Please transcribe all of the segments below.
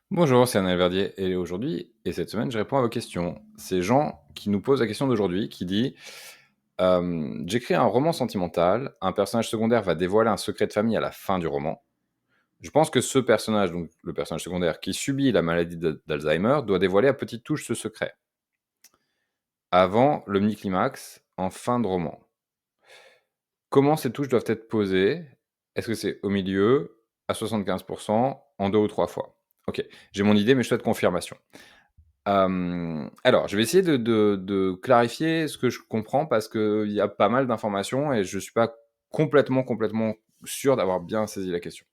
Bonjour, c'est Anaël Verdier et aujourd'hui et cette semaine, je réponds à vos questions. C'est Jean qui nous pose la question d'aujourd'hui qui dit j'écris un roman sentimental, un personnage secondaire va dévoiler un secret de famille à la fin du roman. Je pense que ce personnage, donc le personnage secondaire qui subit la maladie d'Alzheimer, doit dévoiler à petite touche ce secret. Avant le mini-climax, en fin de roman. Comment ces touches doivent être posées? Est-ce que c'est au milieu, à 75%, en deux ou trois fois? Ok, j'ai mon idée, mais je souhaite confirmation. Alors, je vais essayer de clarifier ce que je comprends parce qu'il y a pas mal d'informations et je suis pas complètement sûr d'avoir bien saisi la question.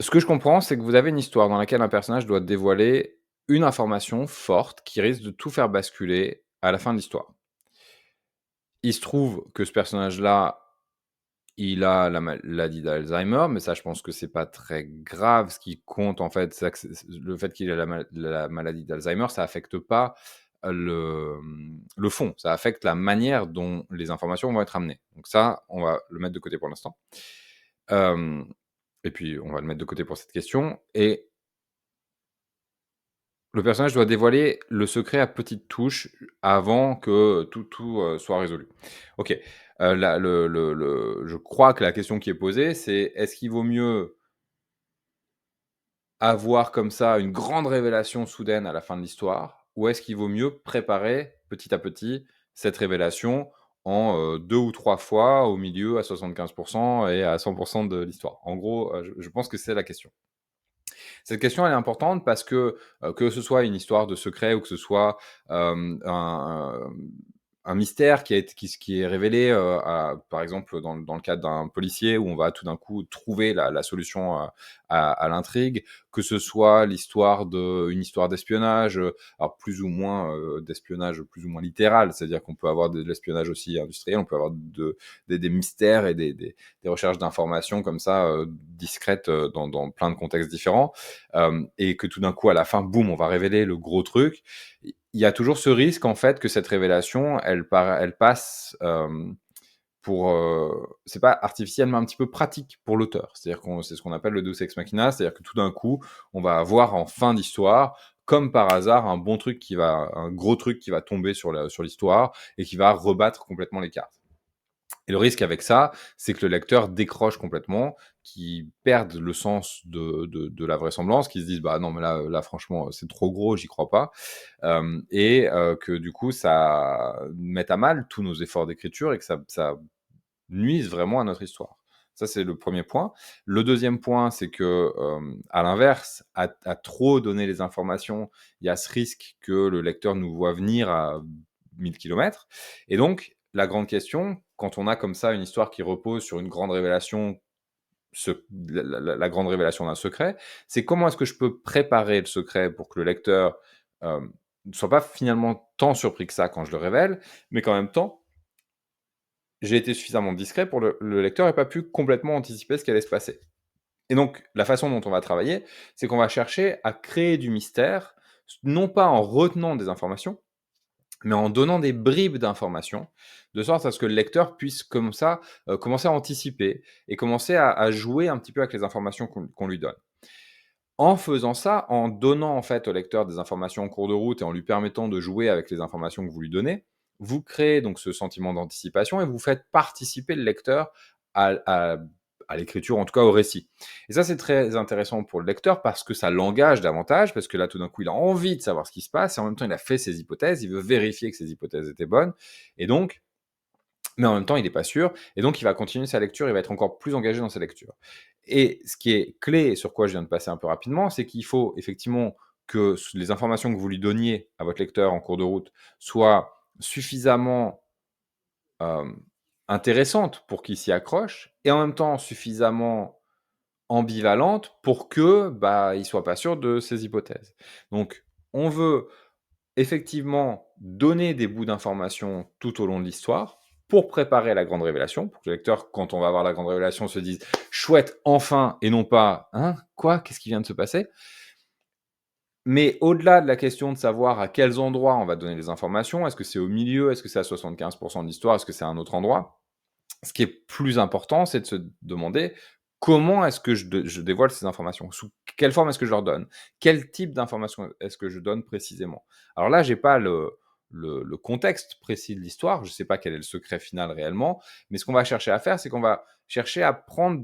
Ce que je comprends, c'est que vous avez une histoire dans laquelle un personnage doit dévoiler une information forte qui risque de tout faire basculer à la fin de l'histoire. Il se trouve que ce personnage-là, il a la maladie d'Alzheimer, mais ça, je pense que c'est pas très grave. Ce qui compte, en fait, c'est le fait qu'il ait la maladie d'Alzheimer, ça affecte pas le fond. Ça affecte la manière dont les informations vont être amenées. Donc ça, on va le mettre de côté pour l'instant. Hem Et puis, on va le mettre de côté pour cette question et le personnage doit dévoiler le secret à petites touches avant que tout soit résolu. OK, la le je crois que la question qui est posée, c'est: est-ce qu'il vaut mieux avoir comme ça une grande révélation soudaine à la fin de l'histoire? Ou est-ce qu'il vaut mieux préparer petit à petit cette révélation en, 2 ou 3 fois au milieu à 75 et à 100 de l'histoire? En gros, je pense que c'est la question. Cette question, elle est importante parce que ce soit une histoire de secret ou que ce soit un mystère qui est révélé, par exemple, dans le cadre d'un policier où on va tout d'un coup trouver la solution à l'intrigue, que ce soit une histoire d'espionnage, alors plus ou moins d'espionnage plus ou moins littéral, c'est-à-dire qu'on peut avoir de l'espionnage aussi industriel, on peut avoir des mystères et des recherches d'informations comme ça discrètes dans plein de contextes différents. Et que tout d'un coup, à la fin, boum, on va révéler le gros truc. Il y a toujours ce risque, en fait, que cette révélation, elle passe pour. C'est pas artificiel, mais un petit peu pratique pour l'auteur. C'est-à-dire que c'est ce qu'on appelle le deus ex machina, c'est-à-dire que tout d'un coup, on va avoir en fin d'histoire, comme par hasard, un gros truc qui va tomber sur l'histoire et qui va rebattre complètement les cartes. Et le risque avec ça, c'est que le lecteur décroche complètement, qu'il perde le sens de la vraisemblance, qu'il se dise: «Bah non, mais là franchement, c'est trop gros, j'y crois pas». Que du coup, ça mette à mal tous nos efforts d'écriture et que ça nuise vraiment à notre histoire. Ça, c'est le premier point. Le deuxième point, c'est que, à l'inverse, à trop donner les informations, il y a ce risque que le lecteur nous voit venir à 1000 kilomètres. Et donc, la grande question, quand on a comme ça une histoire qui repose sur une grande révélation, la grande révélation d'un secret, c'est comment est-ce que je peux préparer le secret pour que le lecteur ne soit pas finalement tant surpris que ça quand je le révèle, mais qu'en même temps, j'ai été suffisamment discret pour le lecteur n'ait pas pu complètement anticiper ce qui allait se passer. Et donc, la façon dont on va travailler, c'est qu'on va chercher à créer du mystère, non pas en retenant des informations, mais en donnant des bribes d'informations, de sorte à ce que le lecteur puisse comme ça commencer à anticiper et commencer à jouer un petit peu avec les informations qu'on lui donne. En faisant ça, en donnant en fait au lecteur des informations en cours de route et en lui permettant de jouer avec les informations que vous lui donnez, vous créez donc ce sentiment d'anticipation et vous faites participer le lecteur à, à- à l'écriture, en tout cas au récit. Et ça, c'est très intéressant pour le lecteur parce que ça l'engage davantage, parce que là, tout d'un coup, il a envie de savoir ce qui se passe et en même temps, il a fait ses hypothèses, il veut vérifier que ses hypothèses étaient bonnes. Et donc, mais en même temps, il n'est pas sûr, et donc il va continuer sa lecture, il va être encore plus engagé dans sa lecture. Et ce qui est clé, et sur quoi je viens de passer un peu rapidement, c'est qu'il faut effectivement que les informations que vous lui donniez à votre lecteur en cours de route soient suffisamment euh, intéressantes pour qu'il s'y accroche, et en même temps suffisamment ambivalentes pour que il soit pas sûr de ses hypothèses. Donc, on veut effectivement donner des bouts d'informations tout au long de l'histoire pour préparer la grande révélation, pour que le lecteur, quand on va avoir la grande révélation, se dise chouette, enfin, et non pas hein, quoi, qu'est-ce qui vient de se passer. Mais au-delà de la question de savoir à quels endroits on va donner les informations, est-ce que c'est au milieu, est-ce que c'est à 75% de l'histoire, est-ce que c'est à un autre endroit, ce qui est plus important, c'est de se demander comment est-ce que je dévoile ces informations? Sous quelle forme est-ce que je leur donne? Quel type d'informations est-ce que je donne précisément? Alors là, j'ai pas le contexte précis de l'histoire, je sais pas quel est le secret final réellement, mais ce qu'on va chercher à faire, c'est qu'on va chercher à prendre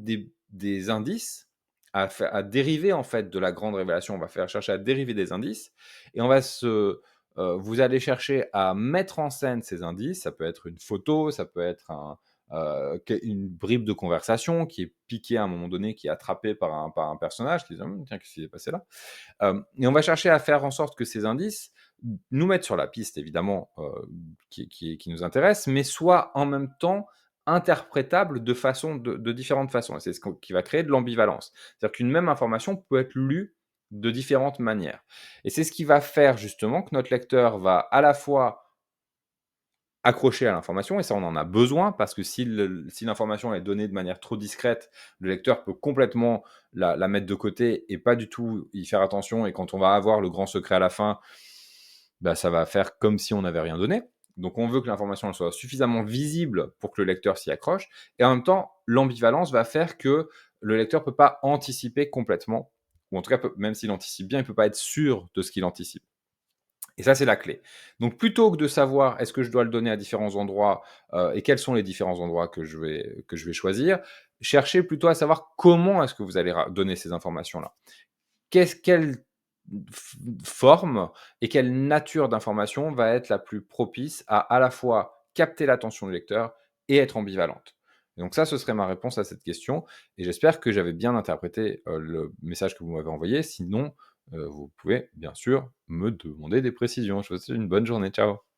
des indices, à dériver en fait de la grande révélation. On va faire chercher à dériver des indices et on va vous allez chercher à mettre en scène ces indices. Ça peut être une photo, ça peut être une bribe de conversation qui est piquée à un moment donné, qui est attrapée par un personnage qui dit tiens, qu'est-ce qui s'est passé là. Et on va chercher à faire en sorte que ces indices nous mettent sur la piste, évidemment, qui nous intéresse, mais soient en même temps interprétables de différentes façons. Et c'est qui va créer de l'ambivalence. C'est-à-dire qu'une même information peut être lue de différentes manières. Et c'est ce qui va faire justement que notre lecteur va à la fois accrocher à l'information, et ça on en a besoin parce que si l'information est donnée de manière trop discrète, le lecteur peut complètement la mettre de côté et pas du tout y faire attention, et quand on va avoir le grand secret à la fin, bah, ça va faire comme si on n'avait rien donné. Donc on veut que l'information elle soit suffisamment visible pour que le lecteur s'y accroche, et en même temps l'ambivalence va faire que le lecteur peut pas anticiper complètement, ou en tout cas même s'il anticipe bien, il peut pas être sûr de ce qu'il anticipe. Et ça, c'est la clé. Donc plutôt que de savoir est-ce que je dois le donner à différents endroits, et quels sont les différents endroits que je vais choisir, cherchez plutôt à savoir comment est-ce que vous allez donner ces informations-là. Quelle forme et quelle nature d'information va être la plus propice à la fois capter l'attention du lecteur et être ambivalente. Donc ça, ce serait ma réponse à cette question, et j'espère que j'avais bien interprété le message que vous m'avez envoyé. Sinon, vous pouvez bien sûr me demander des précisions. Je vous souhaite une bonne journée. Ciao.